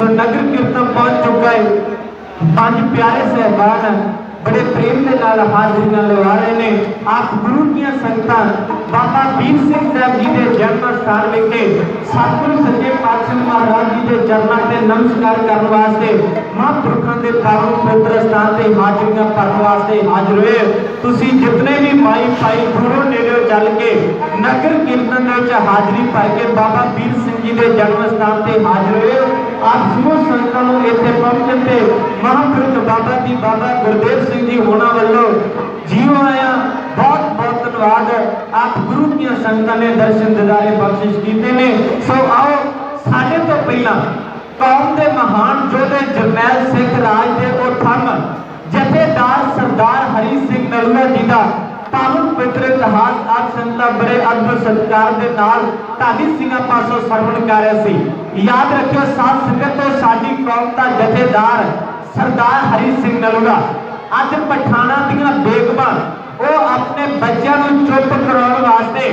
तो नगर कीर्तन पहुंच चुका है। पांच प्यारे साहबान बड़े प्रेम के नाल हाजिरियां लगा रहे ने। आप गुरु की संगत बाबा वीर सिंह साहब जी के जन्म स्थान विखे सतगुरु सच्चे पातशाह महाराज जी के चरणों से नमस्कार करने वास्ते महापुरखों के पावन पवित्र स्थान से हाजिरियां भरने वास्ते हाजिर हुए। तुसी जितने भी माई भाई दूरों नेड़े चल के नगर कीर्तन हाजिरी भर के बाबा वीर सिंह जी के जन्म स्थान से हाजिर हुए। आप समूह संगतां नूं इत्थे पहुंचण ते महापुरख बाबा जी बाबा गुरदेव सिंह जी होना वालों जीव आया बहुत बहुत धन्यवाद। आप गुरु की संगतां ने दर्शन दिदारे बख्शिश कीते ने। सो आओ साडे तो पहला कौम के महान योधे जरनैल सिख राज के वो थम जथेदार सरदार हरी सिंह नलूआ जी का पावन पवित्र इतिहास आप संगतां बड़े अद्भुत सत्कार के नाल ढाडी सिंहां पासों सरवण कर रहे सी। याद रखियो साथ संगत तो साडी कौम का जथेदार सरदार हरी सिंह नलूआ अज पठाना दियां बेगमां वो अपने बच्चों को चुप कराने वास्ते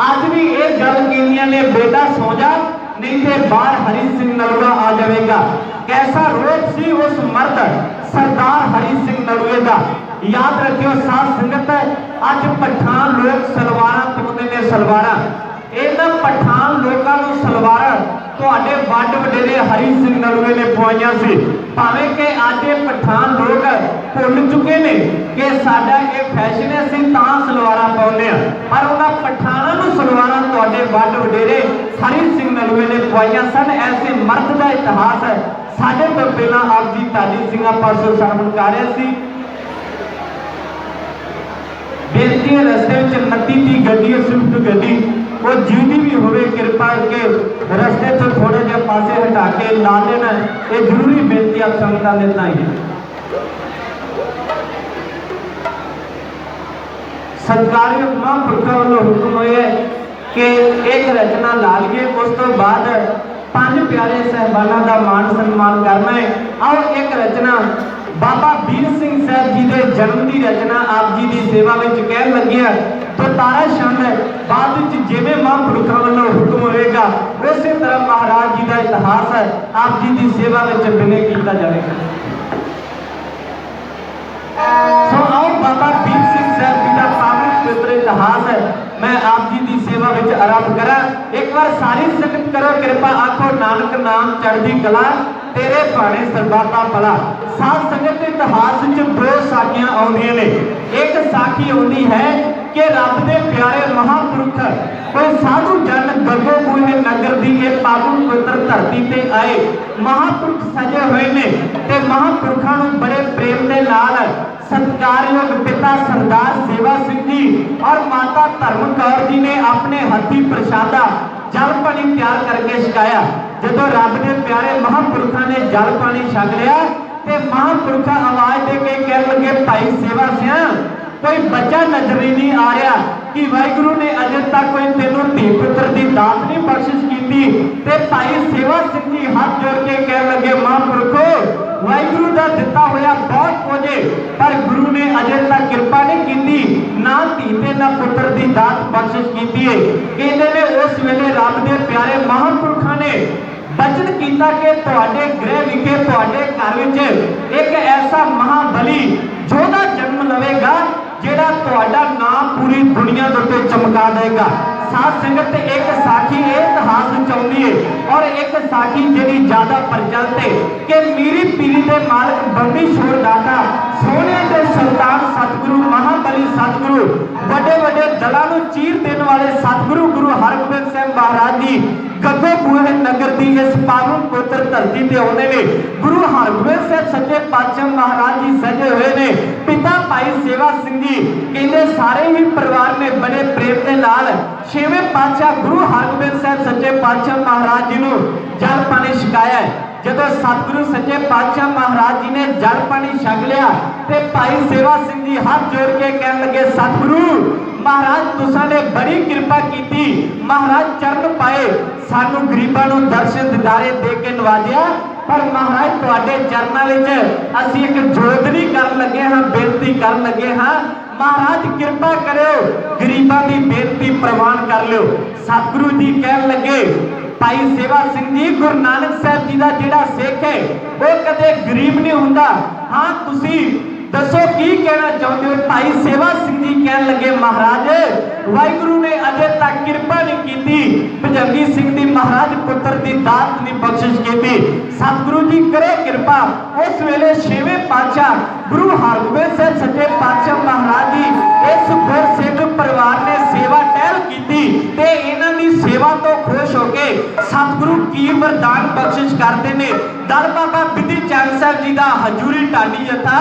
अज भी ये गल कीतियां ने बेटा सो जा नहीं तो बाहर हरी सिंह नलूआ आ जाएगा। कैसा रोग सी उस मर्द सरदार हरी सिंह नलूए का। याद रखियो साथ संगत अज पठान लोग सलवारां पाउंदे ने। सलवारां इन्हां पठान लोगों को सलवारां तुहाडे वड्ड वडेरे हरी सिंह नलूए ने पवाइयां सी। भावें कि अज पठान लोग भुल चुके ने कि साडा ये फैशन है असीं तां सलवारां पाउंदे आ, पर उन्हां पठानां नूं सलवारां तुहाडे वड्ड वडेरे हरी सिंह नलूए ने पवाइयां सन। ऐसे मर्द का इतिहास है साडे तो पहलां आप जी ढाडी सिंहां पासों सरवण कर रहे सी। बेनती रस्ते में 29 की गड्डी स्विफ्ट गड्डी वो जीती भी होवे कृपा करके रस्ते तो थोड़े जे पासे हटा के ला देना। ये जरूरी बेनती आप संगतां दे ताईं सरकारी महापुरखों वालों हुक्म होए कि एक रचना ला लिए। उस तो बाद पांच प्यारे साहबाना का मान सम्मान करना है। आओ एक रचना बाबा वीर सिंह साहब जी के जन्म की रचना आप जी की सेवा में कह लगी है। तो तारा छंद बाद जिमें महापुरखों वालों हुक्म होएगा उस तरह महाराज जी का इतिहास है आप जी की सेवा में विनय किया जाएगा। सो आओ बाबा वीर सिंह साहब जी का पावन पवित्र इतिहास है मैं आप जी की सेवा में आरंभ करा। एक बार सारी संगत करो कृपा आखो नानक नाम चढ़दी कला तेरे भाने सरबाता भला। साथ संगत इतिहास दो साखियां आउंदियां ने। एक साखी आउंदी है कि रब दे प्यारे महापुरख कोई साधु जन गगो बूहे नगर दी ये पावन पवित्र धरती ते आए। महापुरख सजे हुए ने ते महापुरखां नूं बड़े प्रेम दे नाल सत्कारयोग पिता सरदार सेवा सिंह जी और माता धर्म कौर जी ने अपने हथी प्रसादा जल पानी तैयार करके छकाया। जदों रब के प्यारे महापुरखों ने जल पानी छक लिया ते महापुरखा आवाज दे के कह लगे भाई सेवा सिंह कोई बच्चा नजर ही नहीं आ रहा कि वाहिगुरु ने अजे तक कोई तेनों धी पुत्र की दात नहीं बख्शिश की। ते भाई सेवा सिंह जी हाथ जोड़ के कह लगे महापुरखो वाहिगुरु का दिता होया बहुत कुछ पर गुरु ने अजे तक कृपा नहीं की ना धी ते ना पुत्र की दात बख्शिश की है। कहते ने उस वेले रब के प्यारे महापुरखों ने बचन किया कि तुहाडे गृह विखे तुहाडे घर विच एक ऐसा महाबली जोधा जन्म लवेगा जेड़ा तुहाडा नाम पूरी दुनिया के चमका देगा। साथ संगत एक साखी इतिहास चाहती है और एक साखी जी ज्यादा प्रचलित है कि मीरी पीरी के मालक बंदी छोड़ दाता सोने के सुल्तान सतगुरु महाबली सतगुरु बड़े बड़े दलों को चीर देने वाले सतगुरु गुरु हरगोबिंद साहब महाराज जी गगो बूहे नगर की इस पावन पवित्र धरती से आने ने। गुरु हरगोबिंद साहब सच्चे पातशाह महाराज जी सजे हुए ने। पिता भाई सेवा सिंह जी कहते सारे ही परिवार ने बड़े प्रेम के नाल छेवें पातशाह गुरु हरगोबिंद साहब सच्चे पातशाह महाराज जी को जल पानी छकाया है। जदों सतगुरु सच्चे पातशाह महाराज जी ने जल पानी छक लिया ते भाई सेवा सिंह जी हाथ जोड़ के कह लगे सतगुरु महाराज तुसां ने बड़ी कृपा की। महाराज चरण पाए सानू गरीबां नूं दर्शन दिदारे दे के नवाजिया पर महाराज तुहाडे चरणों विच असीं एक जोदरी कर लगे हाँ बेनती कर लगे हाँ महाराज कृपा करो गरीबां की बेनती प्रवान कर लो। सतगुरु जी कह लगे भाई सेवा सिंह जी गुरु नानक साहब जी का जिहड़ा सिख है वो कदे गरीब नहीं हुंदा। हाँ तुसी दसो की कहना चाहते हो। भाई सेवा सिंह जी कहन लगे महाराज वाहिगुरु ने अजे तक कृपा नहीं की, भजंगी सिंह दी महाराज पुत्र की दात नहीं बख्शिश की। सतगुरु जी करो कृपा। उस वेले छेवें पातशाह गुरु हरगोबिंद साहब सच्चे पातशाह महाराज जी इस गुरसिख परिवार ने सेवा टहल की ते इन्हां दी सेवा तो खुश होके सतगुरु की वरदान बख्शिश करते ने। दर बाबा बिधि चंद साहब जी का हजूरी टाडी जथा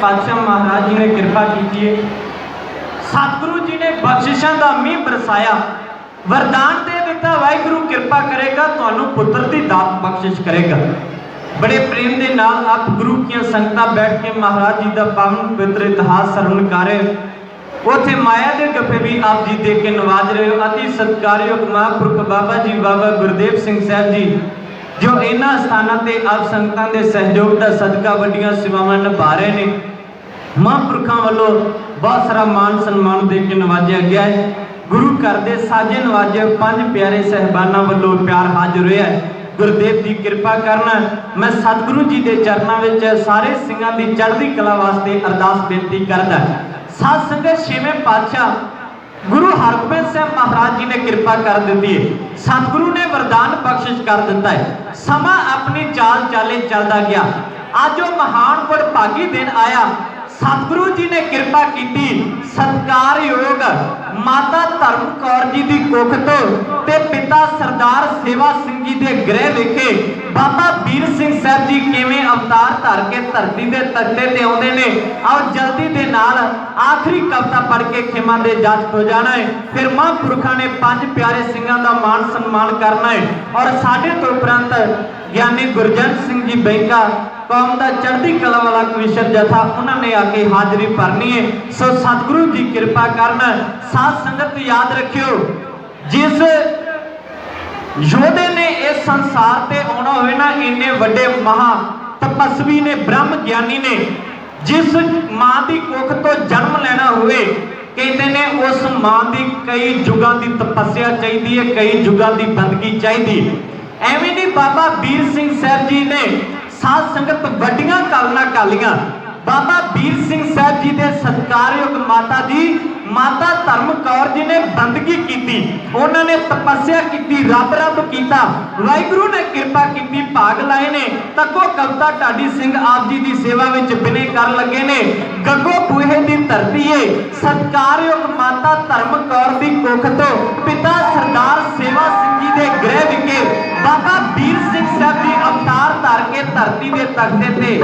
पातशाह महाराज जी ने कृपा की है। सतगुरु जी ने बख्शिशों का मींह बरसाया, वरदान दे दिता, वाहिगुरु कृपा करेगा, तुहानू पुत्र की दात बख्शिश करेगा। बड़े प्रेम के नाल आप गुरु की संगतां बैठ के महाराज जी का पावन पवित्र इतिहास सरवण कर रहे हो। उथे माया के गप्पे भी आप जी दे के नवाज रहे हो। अति सत्कारयोग महापुरख बाबा जी बाबा गुरदेव सिंह साहब जी जो इन्हां स्थानां ते आप संगतां के सहयोग का सदका वड्डियां सेवावां निभा रहे हैं। महापुरखों वालों बहुत सारा मान सन्मान दे के नवाजा गया है। गुरु घर के साजे नवाजे पंज प्यारे साहिबाना वालों प्यार हाजिर होया है। गुरुदेव जी कृपा करना। मैं सतगुरु जी के चरणों में सारे सिंहां की चढ़ती कला वास्ते अरदास बेनती करदा। साध संगत छेवें पातशाह गुरु हरगोबिंद साहब महाराज जी ने कृपा कर दी है। सतगुरु ने वरदान बख्शिश कर दिता है। समा अपनी चाल चाले चलता गया। अज वो महान वडभागी दिन आया। सतगुरु जी ने कृपा की। सत्कारयोग माता धर्म कौर जी की कुख तो ते पिता सरदार सेवा सिंह जी के गृह विखे बाबा वीर सिंह साहब जी किवें अवतार धर के धरती के तख्ते ते आउंदे ने। और जल्दी दे नाल आखिरी कविता पढ़ के खिमा दे इजाजत हो जाना है। फिर महापुरखों ने पंज प्यारे सिंहां का मान सन्मान करना है। और साढ़े तो उपरंत ज्ञानी गुरजंत सिंह जी बैंका कौम का चढ़ती कला वाला कविशर जथा उन्होंने आके हाजिरी भरनी है। सो सतगुरु जी कृपा करना। साध संगत याद रखियो, जिस योधे ने इस संसार ते आना होवे ना, इन्ने वड्डे महा तपस्वी ने ब्रह्म ज्ञानी ने जिस मां की कुख तो जन्म लेना हुए, कहते ने उस मां की कई युगों की तपस्या चाहिए है, कई युगों की बंदगी चाहिए। एवं नहीं बाबा वीर सिंह साहब जी ने साध संगत वड्डियां कालना कालियां बाबा वीर सिंह साहब जी के सत्कारयोग माता जी माता धर्म कौर जी ने बंदगी की। उन्होंने तपस्या की, रब रब किया, वाहिगुरु ने कृपा की, भाग लाए ने। तको कविता ढाडी सिंह आप जी की सेवा में बिने कर लगे ने। गगो बूहे की धरती है, सत्कारयोग माता धर्म कौर की कुख तो पिता सरदार सेवा सिंह जी के गृह विखे बाबा वीर सिंह साहब जी अवतार धर के धरती के तख्ते ते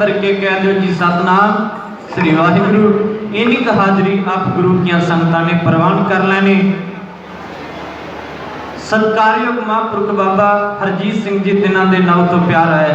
करके कह दो जी सतनाम श्री वाहिगुरु। इन्हीं का हाजरी आप गुरु की संगतां ने प्रवान कर लेने। सत्कारयोग महापुरख बाबा हरजीत सिंह जी जिन्हां दे नाम तो प्यार है,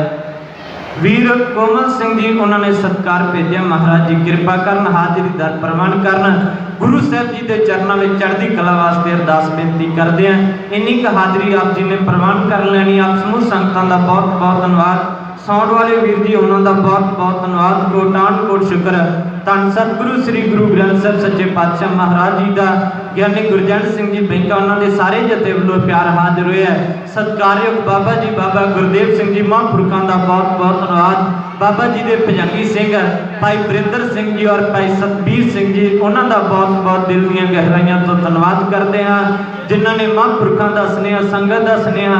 वीर कोमल सिंह जी उन्होंने सत्कार भेजा। महाराज जी कृपा करन हाजरी दर प्रवान करन। गुरु साहब जी के चरणों में चढ़ती कला वास्ते अरदास बेनती करते हैं। इन्नी का हाजरी आप जी ने प्रवान कर लेनी। आप समूह संगतां दा बहुत बहुत धन्यवाद। साउंड वाले वीर जी उन्होंने बहुत बहुत धन्यवाद। कोटान कोट शुक्र धन सतगुरु श्री गुरु ग्रंथ साहब सच्चे पातशाह महाराज जी का, ज्ञानी गुरजंट सिंह जी बैंका उन्होंने सारे जथे वालों प्यार हाजिर हुए है। सत्कारयोग बाबा जी बाबा गुरदेव सिंह जी महापुरखों का बहुत बहुत धन्यवाद। बाबा जी के भजंगी सिंह भाई बरिंदर सिंह जी और भाई सतबीर सिंह जी उन्हों का बहुत बहुत दिल दी गहराइयों तो धन्यवाद करते हैं, जिन्होंने महापुरखों का स्नेह संगत का स्नेह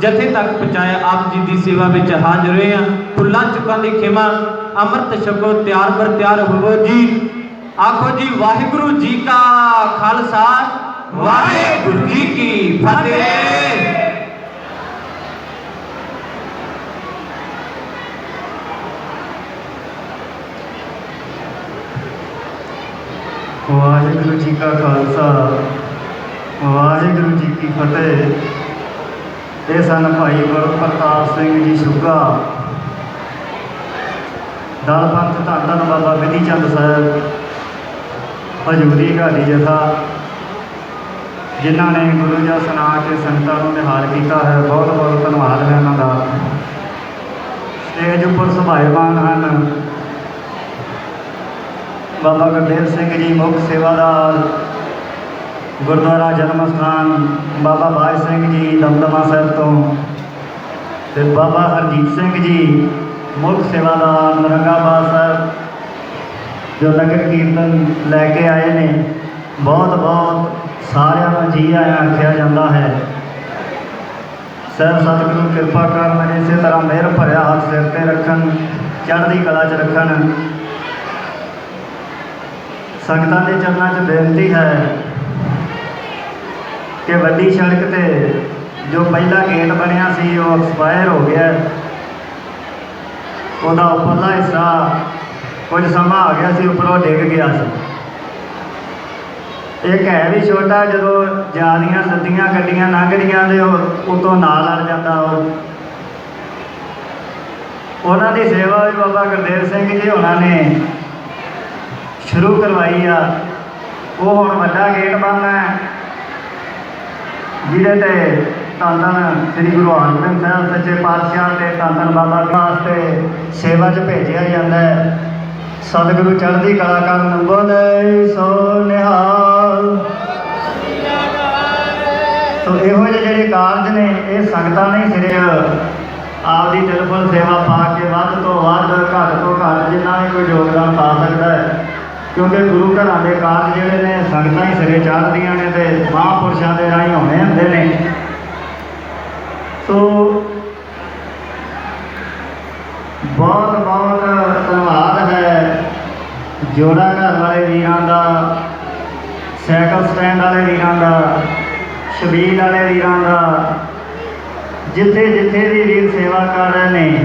जथे तक पहुँचाया। आप जी की सेवा में हाजिर हुए हैं। भुल्लां चुकां दी खिमा अमृत छको त्यार बर त्यार होवो जी। आखो जी वाहिगुरु जी का खालसा वाहिगुरु जी की फतेह। वाहिगुरु जी का खालसा वाहिगुरु जी की फतेह। ये सन भाई गुर प्रताप सिंह जी शुगा, दल पंथ धन धन बाबा विधि चंद साहब हजूरी घाटी जथा, जिन्होंने गुरु जी सुना के संगतां नूं निहाल किया है। बहुत बहुत धन्यवाद है उन्हों का। स्टेज उपर सभाएमान हैं बाबा गुरदेव सिंह जी मुख्य सेवादार, गुरुद्वारा जन्म स्थान बाबा बाज सिंह जी दमदमा साहब तो, बाबा हरजीत सिंह जी मुख्य सेवादार नरंगाबाद साहब, जो नगर कीर्तन लैके आए ने। बहुत बहुत सारिਆਂ जी आया आख्या जाता है। सैब सतगुरु कृपा करन, इस तरह मेहर भरिया हाथ सिर पर रखन, चढ़ती कला च रखन। संगतां के चरणों च बेनती है कि वड्डी सड़क ते जो पहला गेट बनया सी वो एक्सपायर हो गया, उसका उपरला हिस्सा कुछ समा आ गया सी, उपरों डिग गया सी। एक है भी छोटा, जो ज्यादियां लद्दियां गड्डियां लंघदियां तो उतों ना लड़ जाता। उन्होंने सेवा भी बाबा गुरदेव सिंह जी उन्होंने शुरू करवाई आ। वो हुण वड्डा गेट बनना है, जिहदे ते धन धन श्री गुरु हरगोबिंद साहब सच्चे पातशाह ते धन धन बाबा वास्ते सेवा च भेजा जाता है। सतगुरु चढ़ती कला करन बोले सो निहाल। तो इहो ਜਿਹੇ ਜਿਹੜੇ ਕਾਰਜ ने ये संगतां ने सिरे आपकी दिलफुल सेवा पा के वध तो वध घट तो घट जिन्ना भी कोई योगदान पा सकता है, क्योंकि गुरु घरां दे कारज जिहड़े ने संगतां ही सिरे चाढ़दियां ने ते महापुरुषां दे राहीं होने हुंदे ने। तो बहुत बहुत धन्यवाद है जोड़ा घर वाले वीरां दा, साइकिल स्टैंड वाले वीरां दा, शबील वाले वीरां दा, जिथे जिथे भी वीर सेवा कर रहे हैं।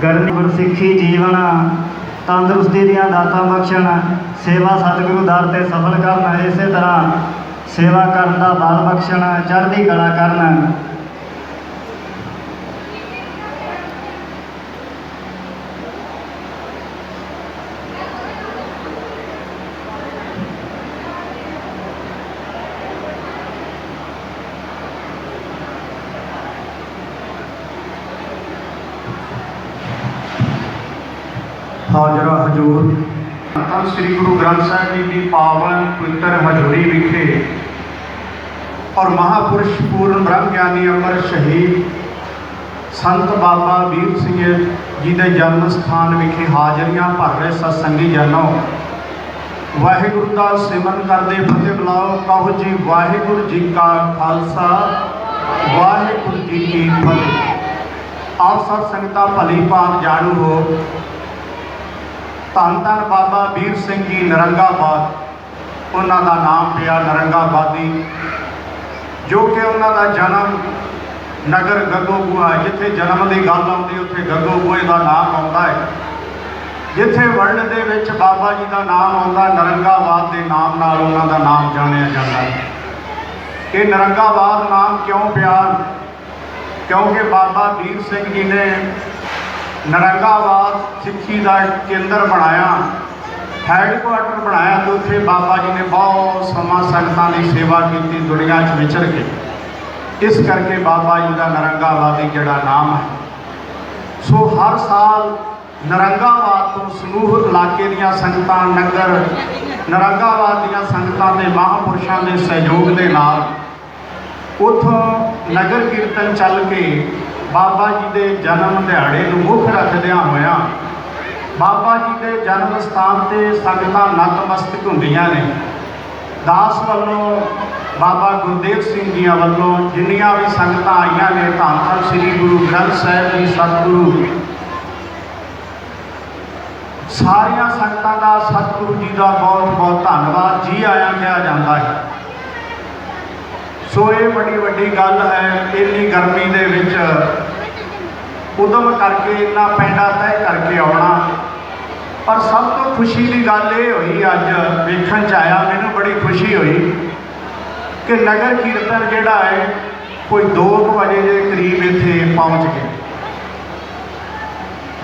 गरमी गुरसिੱਖੀ जीवन तंदुरुस्ती दियां दातां बख्शण, सेवा सतगुरु दर ते सफल करना, इस तरह सेवा करन दा बल बख्शण, चढ़ती कला करन। हाजरा हजूर धन श्री गुरु ग्रंथ साहिब जी की पावन पवित्र हजूरी विखे और महापुरुष पूर्ण ब्रह्म ज्ञानी अमर शहीद संत बाबा वीर सिंह जी के जन्म स्थान विखे हाजरियां भर रहे सत्संगी जनों, वाहिगुरु का सिमरन करते फतेह बुलाओ। कहो जी वाहिगुरु जी का खालसा वाहिगुरु जी की फतेह। आप सब संगतां भली भांत जाणू हो। धन धन बाबा वीर सिंह जी नरंगाबाद, उन्हों का नाम पिया नरंगाबादी, जो कि उन्हों का जन्म ਨਗਰ ਗੱਗੋਬੂਆ, ਜਿੱਥੇ ਜਨਮ ਦੀ ਗੱਲ ਆਉਂਦੀ ਉੱਥੇ ਗੱਗੋਬੂਏ ਦਾ ਨਾਮ ਆਉਂਦਾ ਹੈ। ਜਿੱਥੇ ਵਰਲਡ ਦੇ ਵਿੱਚ ਬਾਬਾ ਜੀ ਦਾ ਨਾਮ ਆਉਂਦਾ, ਨਰੰਗਾਬਾਦ ਦੇ ਨਾਮ ਨਾਲ ਉਹਨਾਂ ਦਾ ਨਾਮ ਜਾਣਿਆ ਜਾਂਦਾ ਹੈ। ਇਹ ਨਰੰਗਾਬਾਦ ਨਾਮ ਕਿਉਂ ਪਿਆ? ਕਿਉਂਕਿ ਬਾਬਾ ਵੀਰ ਸਿੰਘ ਜੀ ਨੇ ਨਰੰਗਾਬਾਦ ਸਿੱਖੀ ਦਾ ਕੇਂਦਰ ਬਣਾਇਆ, ਹੈਡਕੁਆਟਰ ਬਣਾਇਆ, ਤੇ ਉੱਥੇ ਬਾਬਾ ਜੀ ਨੇ ਬਹੁਤ ਸਮਾਂ ਸੰਗਤਾਂ ਦੀ ਸੇਵਾ ਕੀਤੀ ਦੁਨੀਆ 'ਚ ਵਿਚਰ ਕੇ। ਇਸ ਕਰਕੇ ਬਾਬਾ ਜੀ ਦਾ ਨਰੰਗਾਬਾਦੀ ਜਿਹੜਾ ਨਾਮ ਹੈ। ਸੋ ਹਰ ਸਾਲ ਨਰੰਗਾਬਾਦ ਤੋਂ ਸਮੂਹ ਇਲਾਕੇ ਦੀਆਂ ਸੰਗਤਾਂ, ਨਗਰ ਨਰੰਗਾਬਾਦ ਦੀਆਂ ਸੰਗਤਾਂ ਦੇ ਮਹਾਂਪੁਰਸ਼ਾਂ ਦੇ ਸਹਿਯੋਗ ਦੇ ਨਾਲ ਉੱਥੋਂ ਨਗਰ ਕੀਰਤਨ ਚੱਲ ਕੇ ਬਾਬਾ ਜੀ ਦੇ ਜਨਮ ਦਿਹਾੜੇ ਨੂੰ ਮੁੱਖ ਰੱਖਦਿਆਂ ਹੋਇਆਂ ਬਾਬਾ ਜੀ ਦੇ ਜਨਮ ਸਥਾਨ 'ਤੇ ਸੰਗਤਾਂ ਨਤਮਸਤਕ ਹੁੰਦੀਆਂ ਨੇ। ਦਾਸ ਵੱਲੋਂ, ਬਾਬਾ ਗੁਰਦੇਵ ਸਿੰਘ ਜੀਆਂ ਵੱਲੋਂ ਜਿੰਨੀਆਂ ਵੀ ਸੰਗਤਾਂ ਆਈਆਂ ਨੇ, ਧੰਨ ਧੰਨ ਸ੍ਰੀ ਗੁਰੂ ਗ੍ਰੰਥ ਸਾਹਿਬ ਜੀ ਸਤਿਗੁਰੂ, ਸਾਰੀਆਂ ਸੰਗਤਾਂ ਦਾ ਸਤਿਗੁਰੂ ਜੀ ਦਾ ਬਹੁਤ ਬਹੁਤ ਧੰਨਵਾਦ, ਜੀ ਆਇਆਂ ਕਿਹਾ ਜਾਂਦਾ ਹੈ। ਸੋ ਇਹ ਬੜੀ ਵੱਡੀ ਗੱਲ ਹੈ। ਇੰਨੀ ਗਰਮੀ ਦੇ ਵਿੱਚ ਉਦਮ ਕਰਕੇ ਇੰਨਾ ਪੈਂਡਾ ਤੈਅ ਕਰਕੇ ਆਉਣਾ। ਪਰ ਸਭ ਤੋਂ ਖੁਸ਼ੀ ਦੀ ਗੱਲ ਇਹ ਹੋਈ, ਅੱਜ ਵੇਖਣ 'ਚ ਆਇਆ, ਮੈਨੂੰ ਬੜੀ ਖੁਸ਼ੀ ਹੋਈ ਕਿ ਨਗਰ ਕੀਰਤਨ ਜਿਹੜਾ ਹੈ ਕੋਈ 2 ਵਜੇ ਦੇ ਕਰੀਬ ਇੱਥੇ ਪਹੁੰਚ ਗਏ।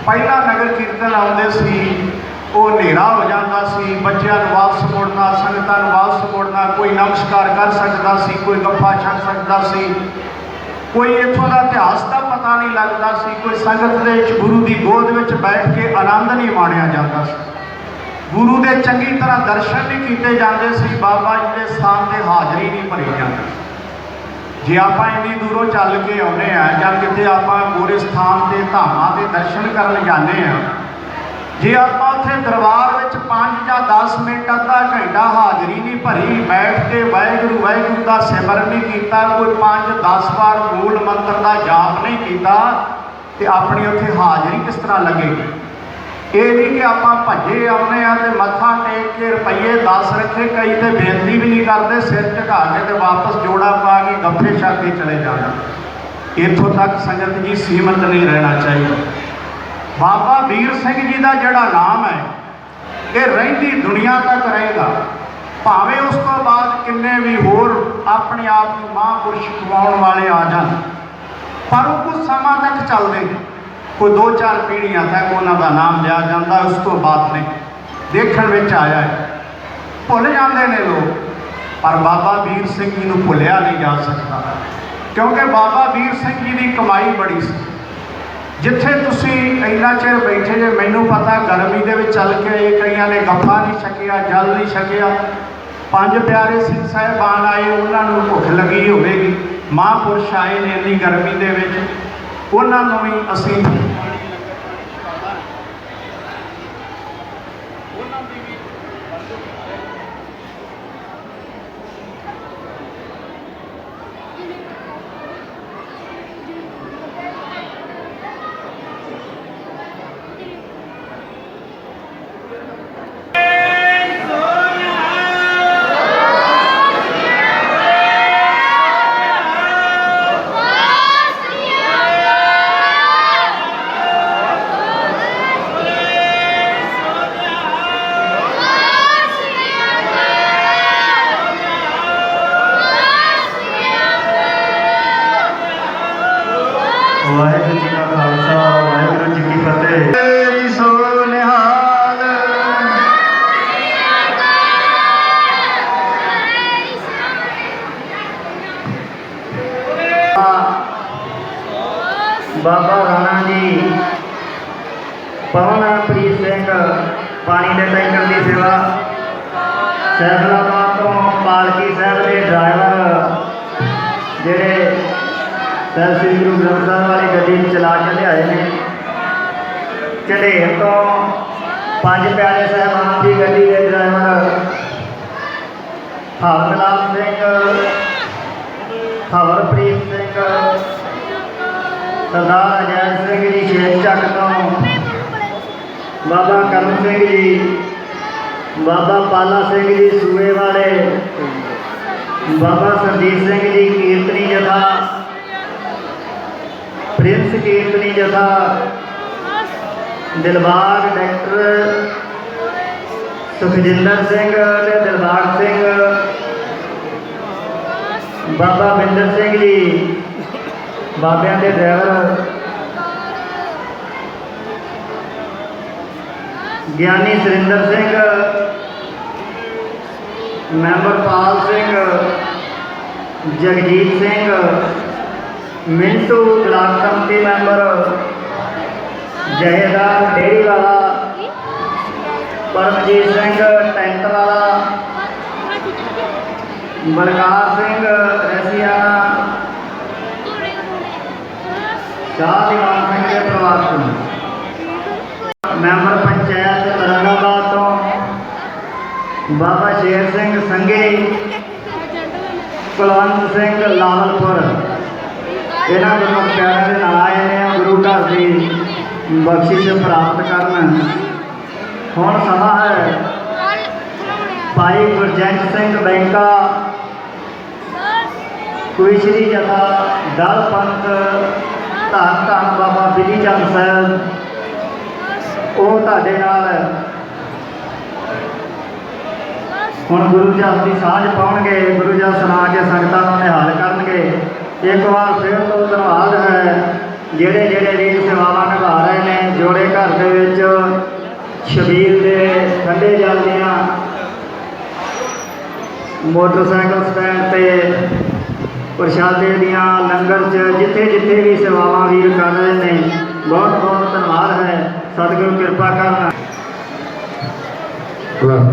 ਪਹਿਲਾਂ ਨਗਰ ਕੀਰਤਨ ਆਉਂਦੇ ਸੀ, ਉਹ ਹਨੇਰਾ ਹੋ ਜਾਂਦਾ ਸੀ, ਬੱਚਿਆਂ ਨੂੰ ਵਾਪਸ ਮੁੜਨਾ, ਸੰਗਤਾਂ ਨੂੰ ਵਾਪਸ ਮੁੜਨਾ, ਕੋਈ ਨਮਸਕਾਰ ਕਰ ਸਕਦਾ ਸੀ, ਕੋਈ ਗੱਫਾ ਛੱਡ ਸਕਦਾ ਸੀ, ਕੋਈ ਇੱਥੋਂ ਦਾ ਇਤਿਹਾਸ ਦਾ ਪਤਾ ਨਹੀਂ ਲੱਗਦਾ ਸੀ, ਕੋਈ ਸੰਗਤ ਦੇ ਵਿੱਚ ਗੁਰੂ ਦੀ ਗੋਦ ਵਿੱਚ ਬੈਠ ਕੇ ਆਨੰਦ ਨਹੀਂ ਮਾਣਿਆ ਜਾਂਦਾ ਸੀ, ਗੁਰੂ ਦੇ ਚੰਗੀ ਤਰ੍ਹਾਂ ਦਰਸ਼ਨ ਨਹੀਂ ਕੀਤੇ ਜਾਂਦੇ ਸੀ, ਬਾਬਾ ਜੀ ਦੇ ਸਥਾਨ 'ਤੇ ਹਾਜ਼ਰੀ ਨਹੀਂ ਭਰੀ ਜਾਂਦੀ। ਜੇ ਆਪਾਂ ਇੰਨੀ ਦੂਰੋਂ ਚੱਲ ਕੇ ਆਉਂਦੇ ਹਾਂ ਜਾਂ ਕਿਤੇ ਆਪਾਂ ਗੋਰੇ ਸਥਾਨ 'ਤੇ ਧਾਮਾਂ 'ਤੇ ਦਰਸ਼ਨ ਕਰਨ ਜਾਂਦੇ ਹਾਂ, ਜੇ ਆਪਾਂ ਉੱਥੇ ਦਰਬਾਰ ਵਿੱਚ 5 ਜਾਂ 10 ਮਿੰਟ, ਅੱਧਾ ਘੰਟਾ ਹਾਜ਼ਰੀ ਨਹੀਂ ਭਰੀ, ਬੈਠ ਕੇ ਵਾਹਿਗੁਰੂ ਵਾਹਿਗੁਰੂ ਦਾ ਸਿਮਰਨ ਨਹੀਂ ਕੀਤਾ, ਕੋਈ 5-10 ਵਾਰ ਮੂਲ ਮੰਤਰ ਦਾ ਜਾਪ ਨਹੀਂ ਕੀਤਾ, ਤੇ ਆਪਣੀ ਉੱਥੇ ਹਾਜ਼ਰੀ ਕਿਸ ਤਰ੍ਹਾਂ ਲੱਗੇਗੀ? ਇਹ ਨਹੀਂ ਕਿ ਆਪਾਂ ਭੱਜੇ ਆਉਂਦੇ ਆ ਤੇ ਮੱਥਾ ਟੇਕ ਕੇ ਰੁਪਈਏ 10 ਰੱਖੇ, ਕਈ ਤੇ ਬੇਨਤੀ ਵੀ ਨਹੀਂ ਕਰਦੇ, ਸਿਰ ਝੁਕਾ ਕੇ ਤੇ ਵਾਪਸ ਜੋੜਾ ਪਾ ਕੇ ਗੱਫੇ ਛੱਡ ਕੇ ਚਲੇ ਜਾਣਾ। ਇੱਥੋਂ ਤੱਕ ਸੰਗਤ ਜੀ ਸੀਮਤ ਨਹੀਂ ਰਹਿਣਾ ਚਾਹੀਦਾ। ਬਾਬਾ ਵੀਰ ਸਿੰਘ ਜੀ ਦਾ ਜਿਹੜਾ ਨਾਮ ਹੈ, ਇਹ ਰਹਿੰਦੀ ਦੁਨੀਆ ਤੱਕ ਰਹੇਗਾ। ਭਾਵੇਂ ਉਸ ਤੋਂ ਬਾਅਦ ਕਿੰਨੇ ਵੀ ਹੋਰ ਆਪਣੇ ਆਪ ਨੂੰ ਮਹਾਂਪੁਰਸ਼ ਕਮਾਉਣ ਵਾਲੇ ਆ ਜਾਣ, ਪਰ ਉਹ ਕੁਝ ਸਮਾਂ ਤੱਕ ਚੱਲਦੇ ਨੇ। ਕੋਈ 2-4 ਪੀੜ੍ਹੀਆਂ ਤੱਕ ਉਹਨਾਂ ਦਾ ਨਾਮ ਲਿਆ ਜਾਂਦਾ, ਉਸ ਤੋਂ ਬਾਅਦ ਨਹੀਂ। ਦੇਖਣ ਵਿੱਚ ਆਇਆ ਹੈ, ਭੁੱਲ ਜਾਂਦੇ ਨੇ ਲੋਕ, ਪਰ ਬਾਬਾ ਵੀਰ ਸਿੰਘ ਜੀ ਨੂੰ ਭੁੱਲਿਆ ਨਹੀਂ ਜਾ ਸਕਦਾ, ਕਿਉਂਕਿ ਬਾਬਾ ਵੀਰ ਸਿੰਘ ਜੀ ਦੀ ਕਮਾਈ ਬੜੀ ਸੀ। ਜਿੱਥੇ ਤੁਸੀਂ ਇੰਨਾ ਚਿਰ ਬੈਠੇ ਜੇ, ਮੈਨੂੰ ਪਤਾ ਗਰਮੀ ਦੇ ਵਿੱਚ ਚੱਲ ਕੇ ਆਏ, ਕਈਆਂ ਨੇ ਗੱਫਾ ਨਹੀਂ ਛਕਿਆ, ਜਲ ਨਹੀਂ ਛਕਿਆ, 5 ਪਿਆਰੇ ਸਿੰਘ ਸਾਹਿਬਾਨ ਆਏ, ਉਹਨਾਂ ਨੂੰ ਭੁੱਖ ਲੱਗੀ ਹੋਵੇਗੀ, ਮਹਾਂਪੁਰਸ਼ ਆਏ ਨੇ ਇੰਨੀ ਗਰਮੀ ਦੇ ਵਿੱਚ, ਉਹਨਾਂ ਨੂੰ ਵੀ ਅਸੀਂ ਵਾਹਿਗੁਰੂ ਜੀ ਕਾ ਖਾਲਸਾ, ਵਾਹਿਗੁਰੂ ਜੀ ਕੀ ਫਤਿਹ। ਤੇਰੀ ਸੋ ਨਿਹਾਲ ਬਾਬਾ ਰਾਣਾ ਜੀ, ਪਵਨਪ੍ਰੀਤ ਸਿੰਘ ਪਾਣੀ ਦੇ ਟੈਂਕਰ ਦੀ ਸੇਵਾ, ਸੈਫਲਾਬਾਦ ਤੋਂ ਪਾਲਕੀ ਸਾਹਿਬ ਦੇ ਡਰਾਈਵਰ ਜਿਹੜੇ ਸਾਹਿਬ ਸ੍ਰੀ ਗੁਰੂ ਗ੍ਰੰਥ ਸਾਹਿਬ ਵਾਲੀ ਗੱਡੀ ਚਲਾ ਕੇ ਲਿਆਏ ਨੇ, ਝੰਡੇਰ ਤੋਂ 5 ਪਿਆਰੇ ਸਾਹਿਬਾਨ ਦੀ ਗੱਡੀ ਦੇ ਡਰਾਈਵਰ ਹਰਮਲਾਲ ਸਿੰਘ, ਹਰਪ੍ਰੀਤ ਸਿੰਘ, ਸਰਦਾਰ ਅਜੈਬ ਸਿੰਘ ਜੀ ਸ਼ੇਖ ਚੱਕ ਤੋਂ, ਬਾਬਾ ਕਰਮ ਸਿੰਘ ਜੀ, ਬਾਬਾ ਪਾਲਾ ਸਿੰਘ ਜੀ ਸੂਏ ਵਾਲੇ, ਬਾਬਾ ਸਰਜੀਤ ਸਿੰਘ ਜੀ ਕੀਰਤਨੀ ਜਥਾ, प्रिंस कीर्तनी जथा दिलबाग डॉक्टर सुखजिंदर सिंह ते दिलबाग सिंह, बाबा बिंदर सिंह जी बाबियां के driver, Giani Surinder Singh, member Pal Singh, Jagjit Singh, Mintu block committee member, Jathedar डेरी वाला, परमजीत सिंह टेंट वाला, बलकार सिंह रसियाना, शाह दीवान सिंह के परिवार को, मैंबर पंचायत औरंगाबाद तो बाबा शेर सिंह संघे, कुलवंत सिंह लावलपुर, इन्हों गुरमुख प्यारों के नाल आए हैं गुरु घर की बख्शिश प्राप्त करन। हुण समा है भाई गुरजंट सिंह बैंका, कुईश्री जथा दल पंथ धन धन बाबा बिधी चंद साहब, वो तुहाडे नाल हुण गुरु जस की साझ पाउणगे, गुरु जस सुना के संगतां नूं निहाल करनगे। एक बार फिर तो धन्यवाद है जेड़े जेड़े वीर सेवावां निभा रहे हैं। जोड़े घर दे विच शबील दे ठंडे जल दियां, मोटरसाइकिल स्टैंड ते प्रशादे दियां, लंगर च जिथे जिथे भी सेवावां वीर कर रहे हैं, बहुत बहुत धन्यवाद है। सतगुरु कृपा करना। Wow.